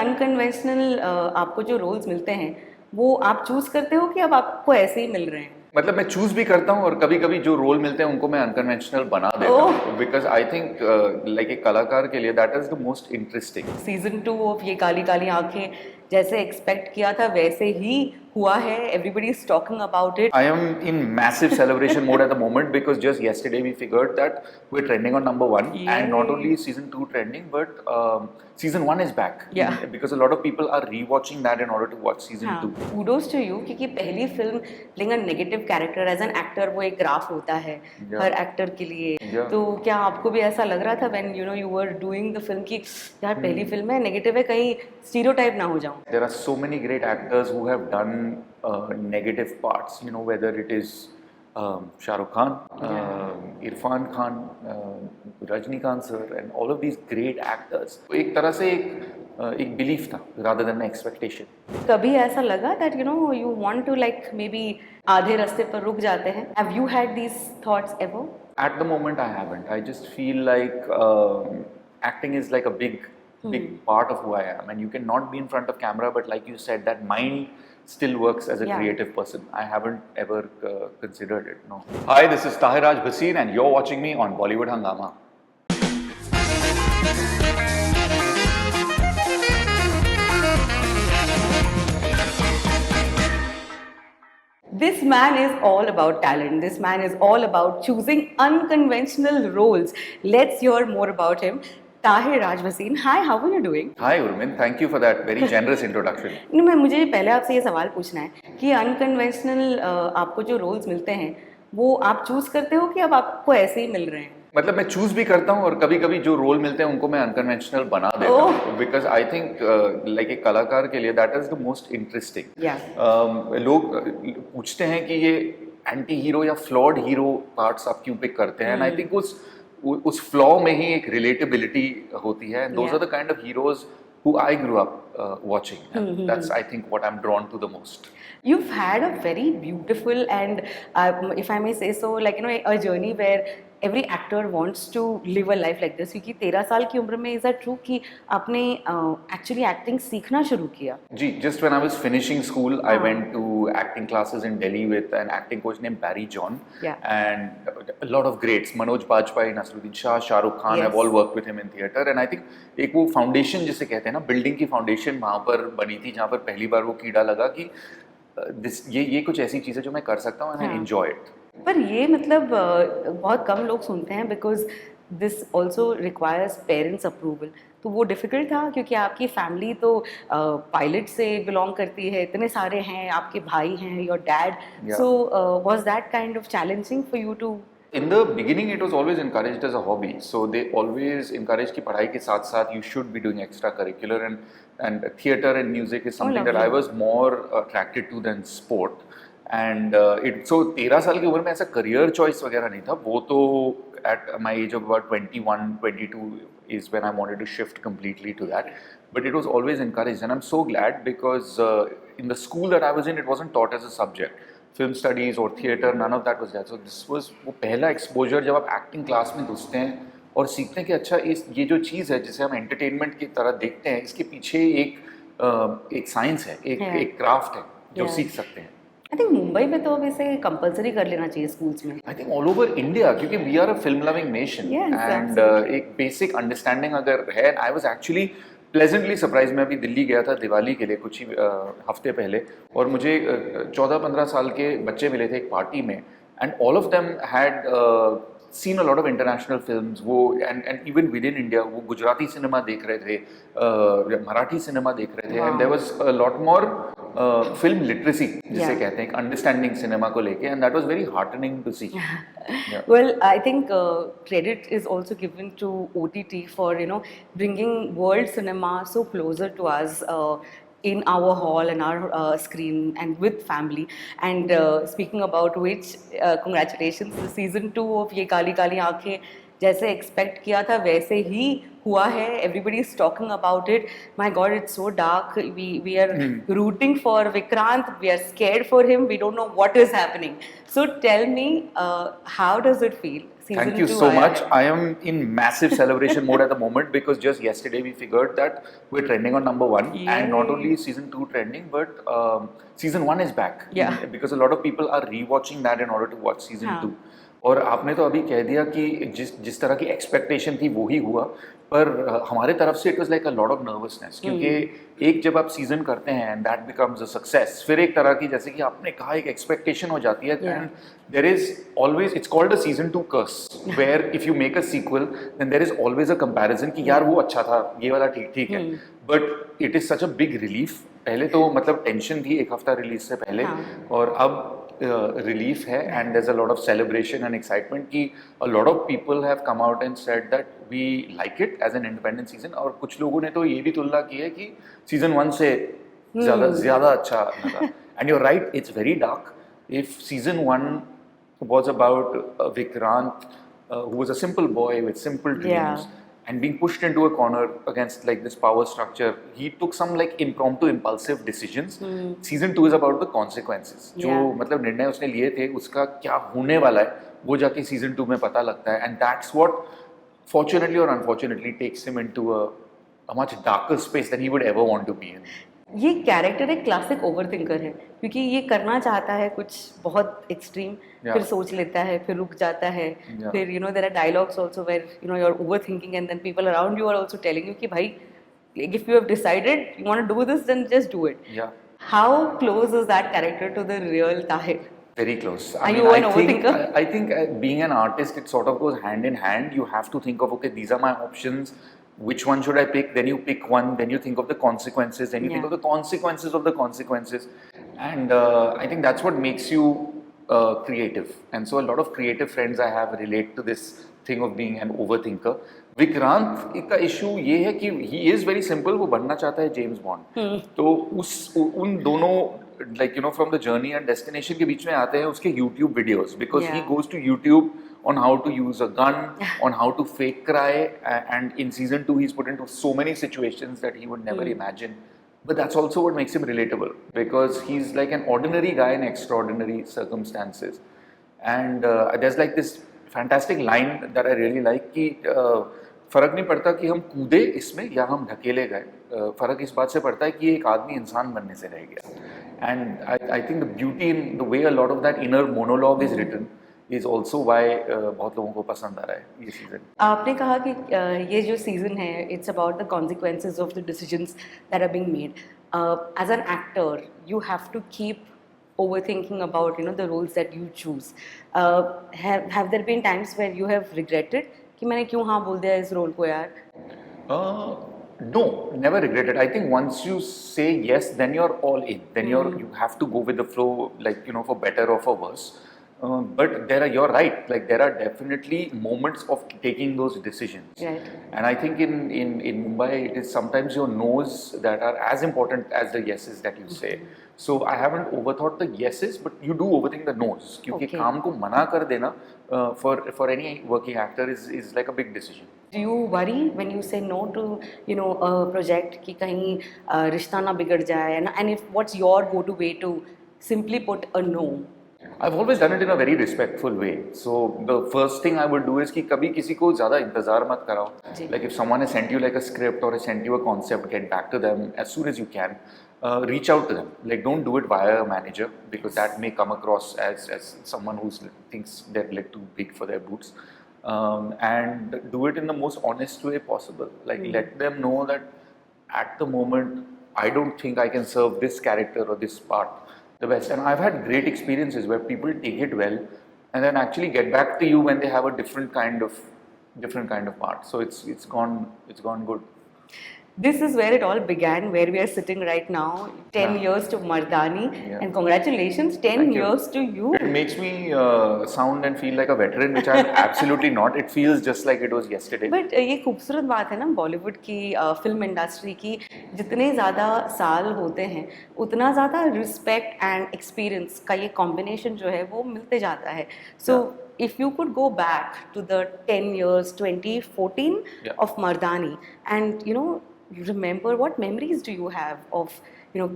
Unconventional आपको जो roles मिलते हैं वो आप चूज करते हो कि अब आपको ऐसे ही मिल रहे हैं? मतलब मैं चूज भी करता हूँ और कभी कभी जो रोल मिलते हैं उनको मैं अनकन्वेंशनल बना देता ओह! हूँ, बिकॉज आई थिंक लाइक एक कलाकार के लिए that is the most interesting. Season 2 of ये काली काली आंखें जैसे एक्सपेक्ट किया था वैसे ही हुआ है. Everybody is talking about it. I am in massive celebration mode at the moment because just yesterday we figured that we're trending on number one, and not only Yay. is season 2 trending, but season 1 is back. Yeah. Because a lot of people are rewatching that in order to watch season हाँ, 2. kudos to you क्योंकि पहली film playing a negative character as an actor वो एक graph होता है Yeah. हर actor के लिए. Yeah. तो क्या आपको भी ऐसा लग रहा था when you were doing the film कि यार पहली फिल्म है नेगेटिव है कहीं स्टीरियोटाइप ना हो जाऊं? There are so many great actors who have done negative parts, whether it is Shah Rukh Khan, Irfan Khan, Rajnikant sir, and all of these great actors. तो एक तरह से एक बिलीफ था rather than an expectation. कभी ऐसा लगा that you want to like maybe आधे रास्ते पर रुक जाते हैं? Have you had these thoughts ever? At the moment, I haven't. I just feel like acting is like a big part of who I am, and you cannot be in front of camera, but like you said, that mind still works as a Yeah. creative person. I haven't ever considered it. No. Hi, this is Tahir Raj Bhasin, and you're watching me on Bollywood Hangama. This man is all about talent. This man is all about choosing unconventional roles. Let's hear more about him. Tahir Raj Bhasin. Hi, how are you doing? Hi, Urmin. Thank you for that very generous introduction. मुझे पहले आपसे ये सवाल पूछना है कि unconventional आपको जो रोल्स मिलते हैं वो आप चूज करते हो कि अब आपको ऐसे ही मिल रहे हैं? मतलब मैं चूज भी करता हूँ और कभी कभी जो रोल मिलते हैं उनको मैं अनकन्वेंशनल बना देता हूँ, बिकॉज आई थिंक लाइक एक कलाकार के लिए that is the most interesting. लोग पूछते हैं कि ये एंटी हीरो या फ्लॉड हीरो पार्ट्स आप क्यों पिक करते हैं, एंड आई थिंक उस फ्लॉ में ही एक रिलेटेबिलिटी होती है, and those are the kind of heroes who I grew up watching. And that's, I think, what I'm drawn to the most. You've had a very beautiful and, if I may say so, like a journey where every actor wants to live a life like this. क्योंकि 13 साल की उम्र में is that true कि आपने actually acting सीखना शुरू किया? जी, just when I was finishing school, I went to acting classes in Delhi with an acting coach named Barry John. Yeah. And a lot of greats, Manoj Bajpayee, Nasruddin Shah, Shah Rukh Khan, Yes. have all worked with him in theatre. And I think एक वो foundation जिसे कहते हैं ना, building की foundation वहाँ पर बनी थी जहाँ पर पहली बार वो कीड़ा लगा कि ये कुछ ऐसी चीज़ है जो मैं कर सकता हूँ and I enjoy it. पर ये मतलब बहुत कम लोग सुनते हैं because this also requires parents approval. तो वो डिफिकल्ट था क्योंकि आपकी फैमिली तो पायलट से बिलोंग करती है, इतने सारे हैं, आपके भाई हैं, your dad. So was that kind of challenging for you too? In the beginning, it was always encouraged as a hobby. So they always encouraged कि पढ़ाई के साथ साथ you should be doing extracurricular, and theatre and music is something that I was more attracted to than sport. And so 13 साल की उम्र में ऐसा career choice वगैरह नहीं था. वो तो at my age of about 21, 22 is when I wanted to shift completely to that. But it was always encouraged, and I'm so glad because in the school that I was in, it wasn't taught as a subject. Film studies और theatre, none of that was there. So this was वो पहला exposure जब आप acting class में घुसते हैं और सीखते हैं कि अच्छा ये जो चीज़ है जिसे हम एंटरटेनमेंट की तरह देखते हैं, इसके पीछे एक साइंस है, एक क्राफ्ट है जो सीख सकते हैं. आई थिंक मुंबई में तो अब इसे कंपलसरी कर लेना चाहिए स्कूल्स में. I think all over India, क्योंकि we are a film loving nation, and एक बेसिक अंडरस्टैंडिंग अगर है. I was actually pleasantly surprise. मैं अभी दिल्ली गया था दिवाली के लिए कुछ ही हफ्ते पहले, और मुझे 14-15 साल के बच्चे मिले थे एक पार्टी में, and all of them had seen a lot of international films. वो and even within India वो गुजराती सिनेमा देख रहे थे, मराठी सिनेमा देख रहे थे, and there was a lot more film literacy जिसे कहते हैं, अंडरस्टैंडिंग सिनेमा को लेके, and that was very heartening to see. Yeah. Well, I think credit is also given to OTT for bringing world cinema so closer to us. In our hall and our screen and with family. And speaking about which, congratulations, the season 2 of ये काली काली आंखें जैसे expect किया था वैसे ही हुआ है, everybody is talking about it. My God, it's so dark. We are rooting for Vikrant. We are scared for him. We don't know what is happening. So tell me, how does it feel? Thank you so much. I am in massive celebration mode at the moment because just yesterday we figured that we're trending on #1, and not only is season 2 trending, but season 1 is back. Yeah. Because a lot of people are rewatching that in order to watch season 2. और आपने तो अभी कह दिया कि जिस तरह की एक्सपेक्टेशन थी वो ही हुआ, पर हमारे तरफ से it was like a lot of nervousness, क्योंकि एक जब आप सीजन करते हैं and that becomes a success, फिर एक तरह की, जैसे कि आपने कहा, एक एक्सपेक्टेशन हो जाती है, and there is always, it's called a season 2 curse, where if you make a sequel then there is always a comparison कि यार वो अच्छा था, ये वाला ठीक है, but it is such a big relief. पहले तो मतलब टेंशन थी एक हफ्ता रिलीज से पहले, और अब relief है, and there's a lot of celebration and excitement कि a lot of people have come out and said that we like it as an independent season, और कुछ लोगों ने तो ये भी तुलना की है कि season 1 से ज़्यादा अच्छा लगा। And you're right, it's very dark. If season 1 was about Vikrant, who was a simple boy with simple dreams, and being pushed into a corner against like this power structure, he took some like impromptu impulsive decisions. Season 2 is about the consequences. जो मतलब निर्णय उसने लिए थे, उसका क्या होने वाला है वो जाके season 2 में पता लगता है, and that's what fortunately or unfortunately takes him into a much darker space than he would ever want to be in. ये कैरेक्टर एक क्लासिक ओवरथिंकर है, क्योंकि ये करना चाहता है कुछ बहुत एक्सट्रीम, फिर सोच लेता है, फिर रुक जाता है, फिर you know there are dialogues also where you know you are overthinking and then people around you are also telling you कि भाई if you have decided you want to do this then just do it. How close is that character to the real Tahir? Very close. Are you an overthinker? I think being an artist, it sort of goes hand in hand. You have to think of, okay, these are my options. Which one should I pick? Then you pick one. Then you think of the consequences. Then you think of the consequences of the consequences. And I think that's what makes you creative. And so a lot of creative friends I have relate to this thing of being an overthinker. Vikrant का issue ये है कि he is very simple. वो बनना चाहता है James bond, तो उन दोनों like you know from the journey and destination के बीच में आते हैं उसके YouTube videos, because he goes to YouTube on how to use a gun, on how to fake cry, and in season 2 he's put into so many situations that he would never imagine. But that's also what makes him relatable, because he's like an ordinary guy in extraordinary circumstances. And there's like this fantastic line that I really like कि फर्क नहीं पड़ता कि हम कूदे इसमें या हम ढकेले गए, फर्क इस बात से पड़ता है कि एक आदमी इंसान बनने से रह गया। And I think the beauty in the way a lot of that inner monologue is written is also why बहुत लोगों को पसंद आ रहा है ये सीजन। आपने कहा कि ये जो सीजन है it's about the consequences of the decisions that are being made. As an actor you have to keep overthinking about you know the roles that you choose. Have there been times where you have regretted कि मैंने क्यों हाँ बोल दिया इस role को यार? No, never regretted. I think once you say yes, then you're all in. Then you have to go with the flow, like you know, for better or for worse. But you're right. Like there are definitely moments of taking those decisions. Right. And I think in Mumbai, it is sometimes your no's that are as important as the yeses that you say. So I haven't overthought the yeses, but you do overthink the no's. क्योंकि काम को मना कर देना for any working actor is like a big decision. Do you worry when you say no to you know a project कि कहीं रिश्ता ना बिगड़ जाए, and if what's your go-to way to simply put a no? I've always done it in a very respectful way. So the first thing I would do is कि कभी किसी को ज़्यादा इंतज़ार मत कराओ. Like if someone has sent you like a script or has sent you a concept, get back to them as soon as you can. Reach out to them. Like don't do it via a manager, because that may come across as someone who thinks they're like too big for their boots. And do it in the most honest way possible. Like let them know that at the moment I don't think I can serve this character or this part the best. And I've had great experiences where people take it well and then actually get back to you when they have a different kind of part. So it's gone good. This is where it all began, where we are sitting right now. 10 years to Mardani, and congratulations, 10 years to you. It makes me sound and feel like a veteran, which I'm absolutely not. It feels just like it was yesterday. But ये खूबसूरत बात है ना बॉलीवुड की film industry की, जितने ज़्यादा साल होते हैं उतना ज़्यादा रिस्पेक्ट एंड एक्सपीरियंस का ये कॉम्बिनेशन जो है वो मिलते जाता है. So if you could go back to the 10 years 2014 Yeah. of Mardani and you remember, what memories do you have of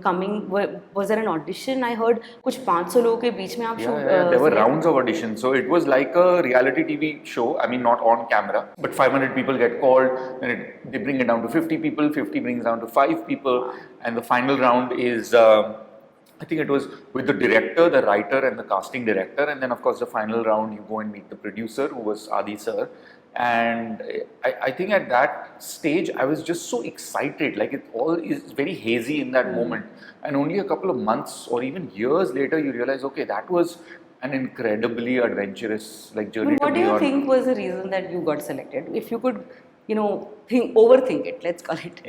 coming, was there an audition? I heard कुछ 500 लोगों के बीच में आप Yeah, there were rounds of auditions. So it was like a reality TV show. I mean, not on camera, but 500 people get called, and they bring it down to 50 people. 50 brings down to 5 people, and the final round is, I think it was with the director, the writer, and the casting director, and then of course the final round you go and meet the producer, who was Adi sir. And I think at that stage I was just so excited, like it all is very hazy in that moment, and only a couple of months or even years later you realize, okay, that was an incredibly adventurous like journey. What do you think was the reason that you got selected? If you could overthink it, let's call it.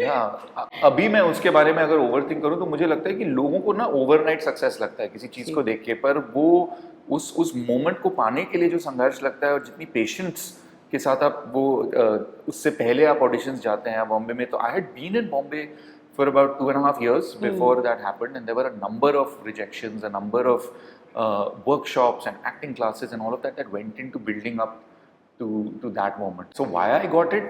अभी मैं उसके बारे में अगर overthink करूं तो मुझे लगता है कि लोगों को ना ओवरनाइट सक्सेस लगता है किसी चीज को देख के, पर वो उस मोमेंट को पाने के लिए जो संघर्ष लगता है और जितनी पेशेंस के साथ आप वो उससे पहले आप ऑडिशंस जाते हैं बॉम्बे में, तो I had been in Bombay for about 2.5 years before that happened, and there were a number of rejections, a number of workshops and acting classes and all of that went into building up to that moment. So why I got it,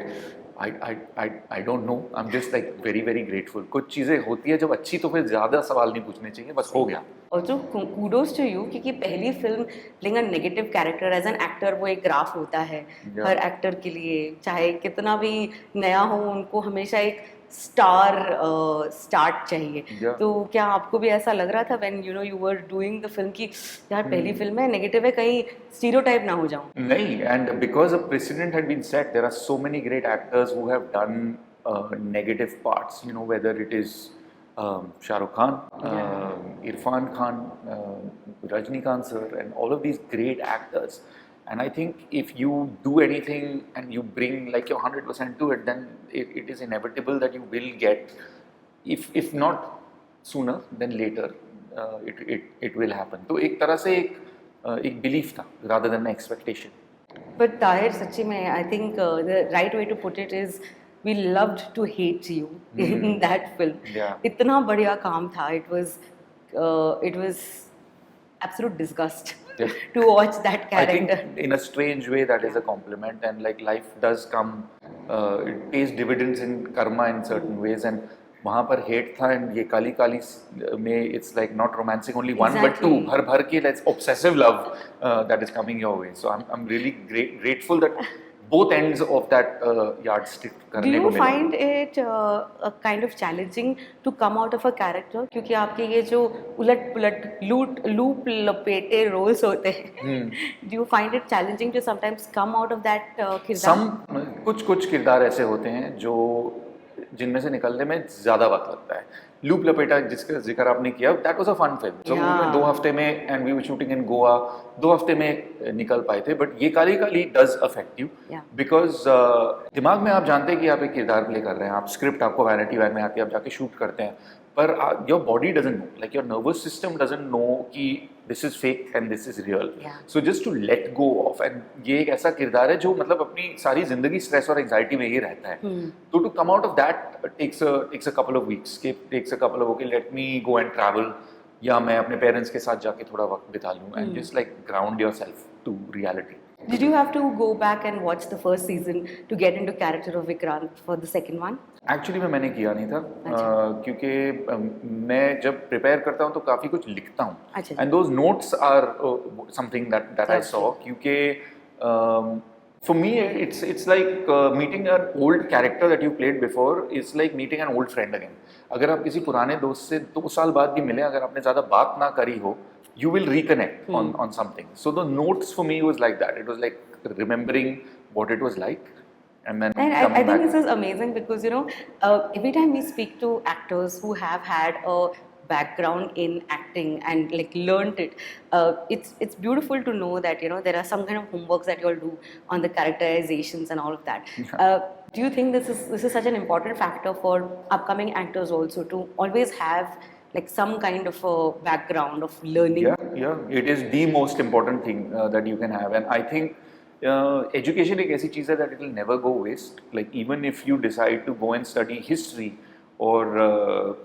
I don't know. I'm just like very very grateful. कुछ चीजें होती है जब अच्छी, तो फिर ज्यादा सवाल नहीं पूछने चाहिए, बस हो गया. Also kudos to you, क्योंकि पहली film playing a negative character as an actor वो एक ग्राफ होता है हर एक्टर के लिए, चाहे कितना भी नया हो उनको हमेशा एक स्टार्ट चाहिए. तो क्या आपको भी ऐसा लग रहा था when you were doing the film कि यार पहली फिल्म है, नेगेटिव है, कहीं स्टीरियोटाइप ना हो जाऊं? नहीं, and because a precedent had been set, there are so many great actors who have done negative parts, whether it is Shah Rukh Khan, Irfan Khan, Rajnikant sir, and all of these great actors. And I think if you do anything and you bring like your 100% to it, then it is inevitable that you will get, if not sooner then later, it will happen. तो एक तरह से एक belief था rather than an expectation. But Tahir, सच्ची में I think the right way to put it is we loved to hate you in that film. Yeah. इतना बढ़िया काम था. It was absolute disgust. To watch that character. I think in a strange way that is a compliment, and like life does come, it pays dividends in karma in certain ways, and वहाँ पर hate था, and ये काली काली में it's like not romancing only one but two, भर भर के that's obsessive love that is coming your way. So I'm really grateful that both ends of that yardstick करने को मिला. Do you find it kind of challenging to come out of a character? क्योंकि आपके ये जो उलट पुलट loop लपेटे रोल्स होते हैं, do you find it challenging to sometimes come out of that किरदार? कुछ किरदार ऐसे होते हैं जिनमें से निकलने में ज़्यादा वक्त लगता है. लूप लपेटा जिसका जिक्र आपने किया, that was a fun film. So 2 हफ्ते में, and we were shooting in Goa, 2 हफ्ते में निकल पाए थे. बट ये काली काली डज अफेक्ट यू बिकॉज दिमाग में आप जानते हैं कि आप एक किरदार प्ले कर रहे हैं, आप स्क्रिप्ट आपको वैनिटी वैन में आती है, आप जाके शूट करते हैं, पर your body doesn't know, like your nervous system doesn't know कि this is fake and this is real. So just to let go off, and ये एक ऐसा किरदार है जो मतलब अपनी सारी जिंदगी स्ट्रेस और एंजाइटी में ही रहता है. तो to come out of that takes a couple of weeks, takes a couple of okay let me go and travel, या मैं अपने पेरेंट्स के साथ जाके थोड़ा वक्त बिता लूँ, and just like ground yourself to reality. Did you have to go back and watch the first season to get into character of Vikrant for the second one? Actually मैंने किया नहीं था, क्योंकि मैं जब प्रिपेयर करता हूँ तो काफ़ी कुछ लिखता हूँ, and those notes are something that I saw, क्योंकि for me it's like meeting an old character that you played before is like meeting an old friend again. अगर आप किसी पुराने दोस्त से 2 साल बाद भी मिले, अगर आपने ज़्यादा बात ना करी हो, you will reconnect on something. So the notes for me was like that. It was like remembering what it was like, and then I think this is amazing because every time we speak to actors who have had a background in acting and like learned it, it's beautiful to know that there are some kind of homeworks that you all do on the characterizations and all of that. Do you think this is such an important factor for upcoming actors also to always have like some kind of a background of learning? Yeah, it is the most important thing that you can have, and I think education एक ऐसी चीज़ है that it will never go waste. Like even if you decide to go and study history or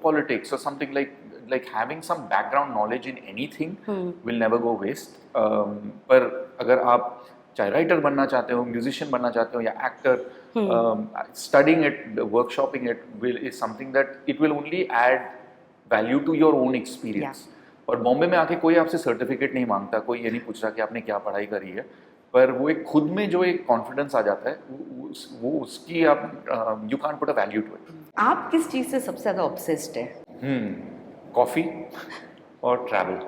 politics or something, like like having some background knowledge in anything will never go waste. पर अगर आप चाहे writer बनना चाहते हो, musician बनना चाहते हो या actor, studying it, workshopping it is something that it will only add value to your own experience. और बॉम्बे में आके कोई आपसे सर्टिफिकेट नहीं मांगता, कोई ये नहीं पूछ रहा कि आपने क्या पढ़ाई करी है, पर वो एक खुद में जो एक कॉन्फिडेंस आ जाता है वो उसकी आप you can't put a value to it. आप किस चीज़ से सबसे ज़्यादा ऑब्सेस्ड है? कॉफी और ट्रैवल.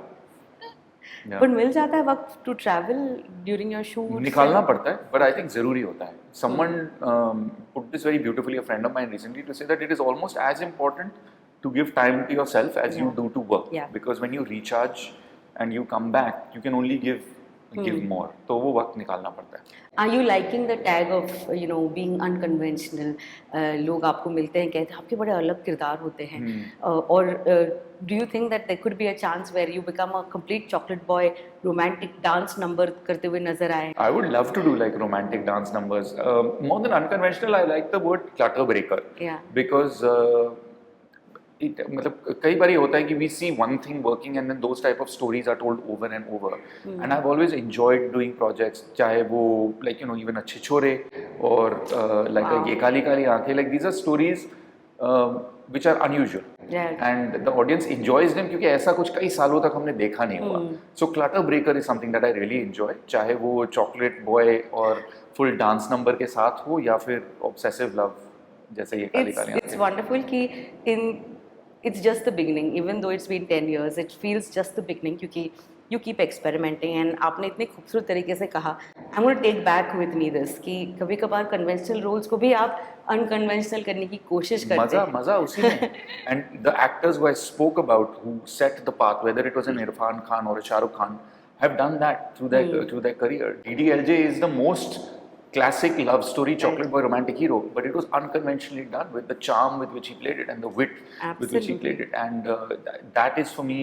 पर मिल जाता है वक्त to travel during your shoot? निकालना पड़ता है, बट आई थिंक जरूरी होता है. Someone put this very beautifully, a friend of mine recently, to say that it is almost as important to give time to yourself as you do to work, because when you recharge and you come back you can only give more. तो वो वक्त निकालना पड़ता है. Are you liking the tag of being unconventional? लोग आपको मिलते हैं, कहते हैं आपके बड़े अलग किरदार होते हैं, और do you think that there could be a chance where you become a complete chocolate boy, romantic dance number करते हुए नजर आए? I would love to do like romantic dance numbers. More than unconventional, I like the word clutter breaker. Because मतलब कई बार ये होता है कि we see one thing working and then those type of stories are told over and over. And I've always enjoyed doing projects, चाहे वो like even अच्छे छोरे और like ये काली काली आंखें, like these are stories which are unusual. And the audience enjoys them क्योंकि ऐसा कुछ कई सालों तक हमने देखा नहीं हुआ. So clutter breaker is something that I really enjoy, चाहे वो chocolate boy और full dance number के साथ हो या फिर obsessive love जैसे ये काली काली आंखें. It's wonderful कि it's just the beginning, even though it's been 10 years, it feels just the beginning क्योंकि you keep experimenting. and आपने इतने खूबसूरत तरीके से कहा, I'm going to take back with me this कि कभी कभार conventional roles को भी आप unconventional करने की कोशिश करते हैं. मजा उसी में. And the actors who I spoke about who set the path, whether it was an Irfan Khan or a Shah Rukh Khan, have done that through their career. DDLJ is the most classic love story chocolate boy romantic hero, but it was unconventionally done with the charm with which he played it and the wit with which he played it, and that is for me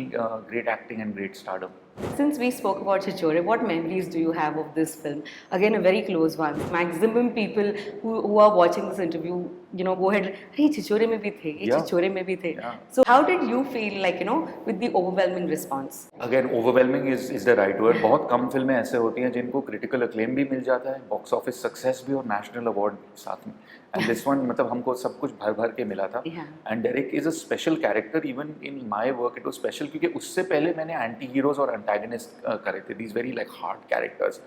great acting and great stardom. Since we spoke about Chichore, what memories do you have of this film? Again, a very close one. Maximum people who are watching this interview, go ahead, hey, Chichore mein bhi the, Chichore mein bhi the. So how did you feel like, with the overwhelming response? Again, overwhelming is the right word. बहुत कम फिल्में ऐसे होती हैं जिनको critical acclaim भी मिल जाता है, box office success भी और national award साथ में. And this one, मतलब हमको सब कुछ भर के मिला था. And Derek is a special character. Even in my work, it was special क्योंकि उससे पहले मैंने anti-heroes और antagonist करे थे. These very like hard characters.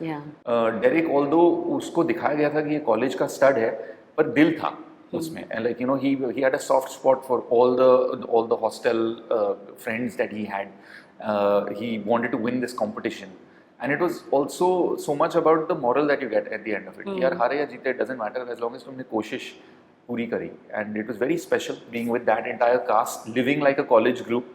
Derek, although उसको दिखाया गया था कि ये college का stud है, पर दिल था उसमें. And like he had a soft spot for all the hostel friends that he had. He wanted to win this competition. And it was also so much about the moral that you get at the end of it. यार हारे या जीते, it doesn't matter as long as तुमने कोशिश पूरी करी. And it was very special being with that entire cast, living like a college group.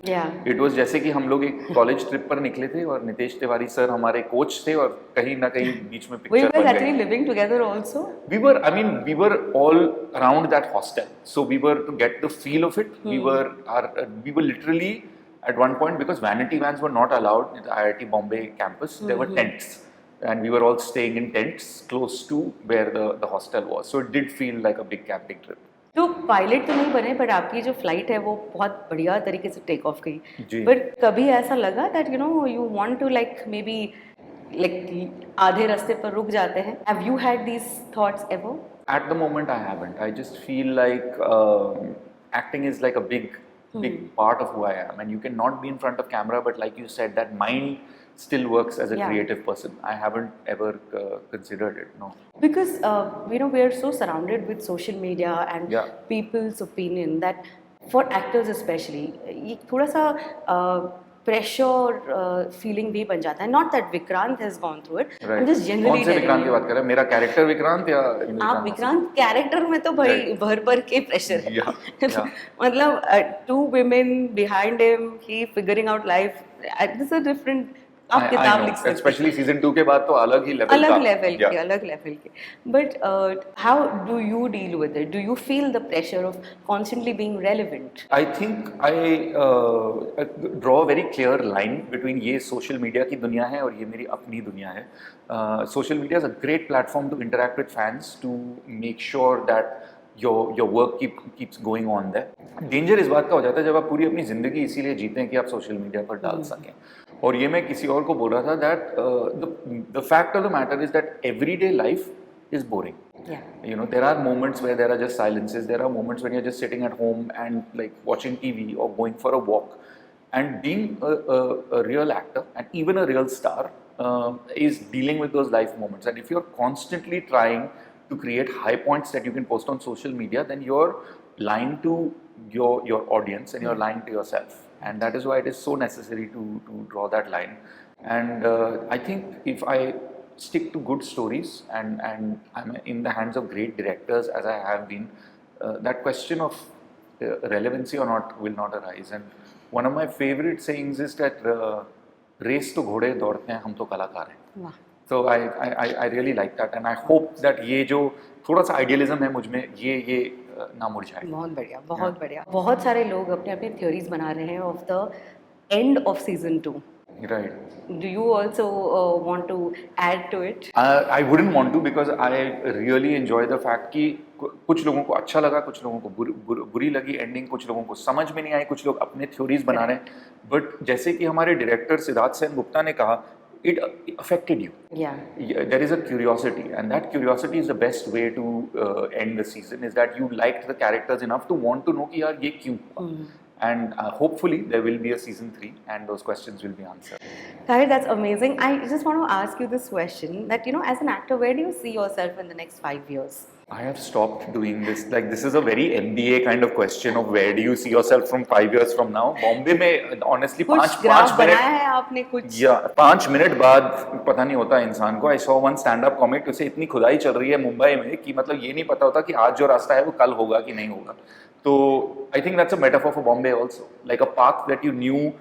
It was जैसे कि हम लोग एक college trip पर निकले थे और नितेश तिवारी सर हमारे कोच थे और कहीं ना कहीं बीच में पिक्चर बन गई. We were actually living together also. We were all around that hostel, so we were to get the feel of it. We were literally. At one point, because vanity vans were not allowed in the IIT Bombay campus, there were tents, and we were all staying in tents close to where the hostel was. So it did feel like a big camping trip. तो pilot तो नहीं बने, but आपकी जो flight है वो बहुत बढ़िया तरीके से टेक ऑफ गई. बट कभी ऐसा लगा that you want to like maybe like आधे रास्ते पर रुक जाते हैं? Have you had these thoughts ever? At the moment, I haven't. I just feel like acting is like a big part of who I am, and you cannot be in front of camera, but like you said, that mind still works as a creative person. I haven't ever considered it, no. Because we are so surrounded with social media and people's opinion that for actors especially ये थोड़ा सा pressure feeling भी बन जाता है. Not that Vikrant has gone through it. I'm just generally. कौन से विक्रांत की बात कर रहे हैं? मेरा कैरेक्टर विक्रांत या आप विक्रांत कैरेक्टर में तो भाई भर के प्रेशर है. मतलब 2 women behind him, he figuring out life. This is a different. आप किताब लिख सकते हैं. Especially season 2 के बाद तो अलग ही लेवल का. अलग लेवल के. But how do you deal with it? Do you feel the pressure of constantly being relevant? I think I draw a very clear line between ये social media की दुनिया है और ये मेरी अपनी दुनिया है. Social media is a great platform to interact with fans, to make sure that your work keeps going on there. Danger इस बात का हो जाता है जब आप पूरी अपनी ज़िंदगी इसीलिए जीते हैं कि आप सोशल मीडिया पर डाल सकें. और ये मैं किसी और को बोल रहा था that the fact of the matter is that everyday life is boring. Yeah. You know, there are moments where there are just silences. There are moments when you're just sitting at home and like watching TV or going for a walk. And being a real actor and even a real star is dealing with those life moments. And if you're constantly trying to create high points that you can post on social media, then you're lying to your audience and you're lying to yourself. And that is why it is so necessary to draw that line. And I think if I stick to good stories and I'm in the hands of great directors as I have been, that question of relevancy or not will not arise. And one of my favorite sayings is that race to घोड़े दौड़ते हैं, हम तो कलाकार हैं. वाह. So I really like that and I hope that ये जो थोड़ा सा idealism है मुझ में ये ना मुरझाए. बहुत बढ़िया, बहुत बढ़िया. बहुत सारे लोग अपने अपने theories बना रहे हैं of the end of season 2. Right. Do you also want to add to it? I wouldn't want to because I really enjoy the fact कि कुछ लोगों को अच्छा लगा, कुछ लोगों को बुरी लगी एंडिंग, कुछ लोगों को समझ में नहीं आई, कुछ लोग अपने थ्योरीज बना रहे हैं. बट जैसे कि हमारे डायरेक्टर सिद्धार्थ सेन गुप्ता ने कहा, it affected you. Yeah. There is a curiosity and that curiosity is the best way to end the season, is that you liked the characters enough to want to know कि यार ये क्यों हुआ. And hopefully there will be a season 3 and those questions will be answered. Tahir, that's amazing. I just want to ask you this question that, you know, as an actor, where do you see yourself in the next 5 years? I have stopped doing this. Like, this is a very MBA kind of question of where do you see yourself from 5 years from now. Bombay में honestly कुछ graph बनाया है आपने कुछ? या 5 minute बाद पता नहीं होता इंसान को. I saw one stand-up comic, उसे इतनी खुदाई चल रही है मुंबई में कि मतलब ये नहीं पता होता कि आज जो रास्ता है वो कल होगा कि नहीं होगा. So I think that's a metaphor for Bombay also. Like a path that you knew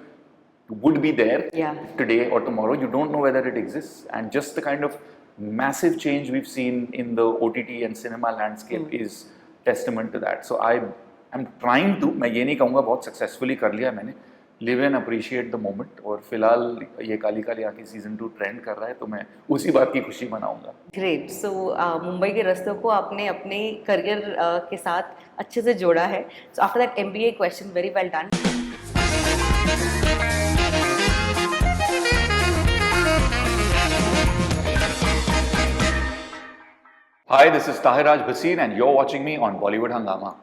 would be there today or tomorrow, you don't know whether it exists. And just the kind of massive change we've seen in the OTT and cinema landscape is testament to that. So I'm trying to, मैं ये नहीं कहूँगा बहुत successfully कर लिया मैंने, live and appreciate the moment. और फिलहाल ये काली काली आंखें सीजन 2 ट्रेंड कर रहा है तो मैं उसी बात की खुशी मनाऊंगा. ग्रेट. सो मुंबई के रास्तों को आपने अपने करियर के साथ अच्छे से जोड़ा है. So after that MBA question, very well done. Hi, this is Tahir Raj Bhasin and you're watching me on Bollywood Hungama.